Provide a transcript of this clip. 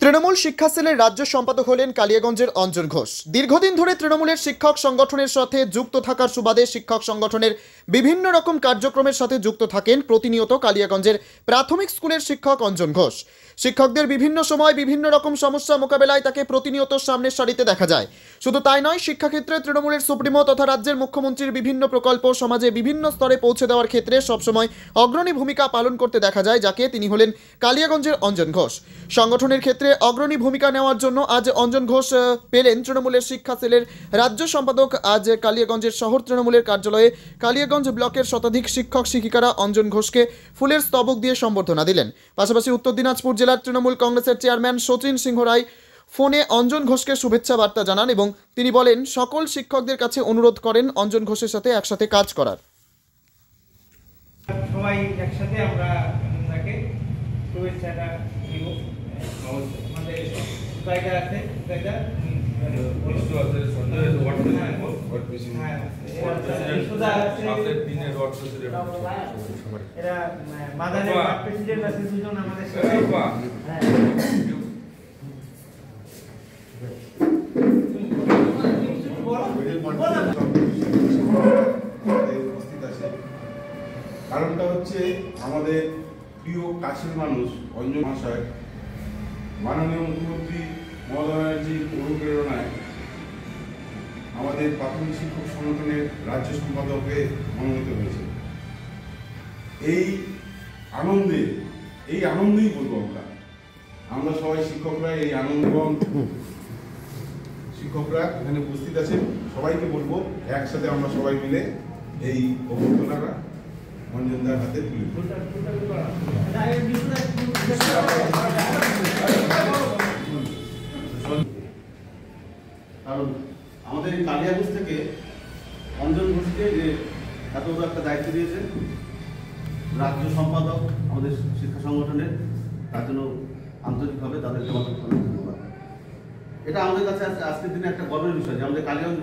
তৃণমূল শিক্ষা সেলের রাজ্য সম্পাদক হলেন কালিয়াগঞ্জের অঞ্জন ঘোষ। দীর্ঘদিন ধরে তৃণমূলের শিক্ষক সংগঠনের সাথে যুক্ত থাকার সুবাদে শিক্ষক সংগঠনের বিভিন্ন রকম কার্যক্রমের সাথে যুক্ত থাকেন প্রতিনিয়ত কালিয়াগঞ্জের প্রাথমিক স্কুলের শিক্ষক অঞ্জন ঘোষ। শিক্ষকদের বিভিন্ন সময় বিভিন্ন রকম সমস্যা মোকাবেলায় তাকে প্রতিনিয়ত সামনের সারিতে দেখা যায়। শুধু তাই নয়, শিক্ষাক্ষেত্রে তৃণমূলের সুপ্রিমো তথা রাজ্যের মুখ্যমন্ত্রীর বিভিন্ন প্রকল্প সমাজে বিভিন্ন স্তরে পৌঁছে দেওয়ার ক্ষেত্রে সবসময় অগ্রণী ভূমিকা পালন করতে দেখা যায়, যাকে তিনি হলেন কালিয়াগঞ্জের অঞ্জন ঘোষ। সংগঠনের ক্ষেত্রে অগ্রণী ভূমিকা নেওয়ার জন্য আজ অঞ্জন ঘোষ পেলেন তৃণমূলের শিক্ষা সেলের রাজ্য সম্পাদক। আজ কালিয়াগঞ্জের শহর তৃণমূলের কার্যালয়ে কালিয়াগঞ্জ ব্লকের শতাধিক শিক্ষক শিক্ষিকারা অঞ্জন ঘোষকে ফুলের স্তবক দিয়ে সম্বর্ধনা দিলেন। পাশাপাশি উত্তর দিনাজপুর জেলার তৃণমূল কংগ্রেসের চেয়ারম্যান শচীন সিংহ রায় ফোনে অঞ্জন ঘোষকে শুভেচ্ছা বার্তা জানান এবং তিনি বলেন সকল শিক্ষকদের কাছে অনুরোধ করেন অঞ্জন ঘোষের সাথে একসাথে কাজ করার। সবাই একসাথে আমরা তাকে শুভেচ্ছাটা দিব। আমাদের সুতাইটা আছে, সুতাইটা এরা মাদারের প্রেসিডেন্ট আছে দুজন আমাদের সাথে। কারণটা হচ্ছে আমাদের প্রিয় কাছের মানুষ অঞ্জন মহাশয় মাননীয় মুখ্যমন্ত্রী মমতা ব্যানার্জির অনুপ্রেরণায় আমাদের প্রাথমিক শিক্ষক সংগঠনের রাজ্য সম্পাদকে মনোনীত হয়েছে। এই আনন্দেই বলবো আমরা সবাই শিক্ষকরা এই আনন্দ, শিক্ষকরা এখানে উপস্থিত আছেন সবাইকে বলবো একসাথে আমরা সবাই মিলে এই অভ্যর্থনাটা অঞ্জনদার হাতে তুলে কারণ আমাদের এই কালিয়াগঞ্জ থেকে অঞ্জন ঘোষকে যে এত বড় একটা দায়িত্ব দিয়েছেন রাজ্য সম্পাদক আমাদের শিক্ষা সংগঠনের, তার জন্য আন্তরিকভাবে তাদেরকে আমাদের ধন্যবাদ। এটা আমাদের কাছে আজকের দিনে একটা গর্বের বিষয় যে আমাদের কালিয়াগঞ্জ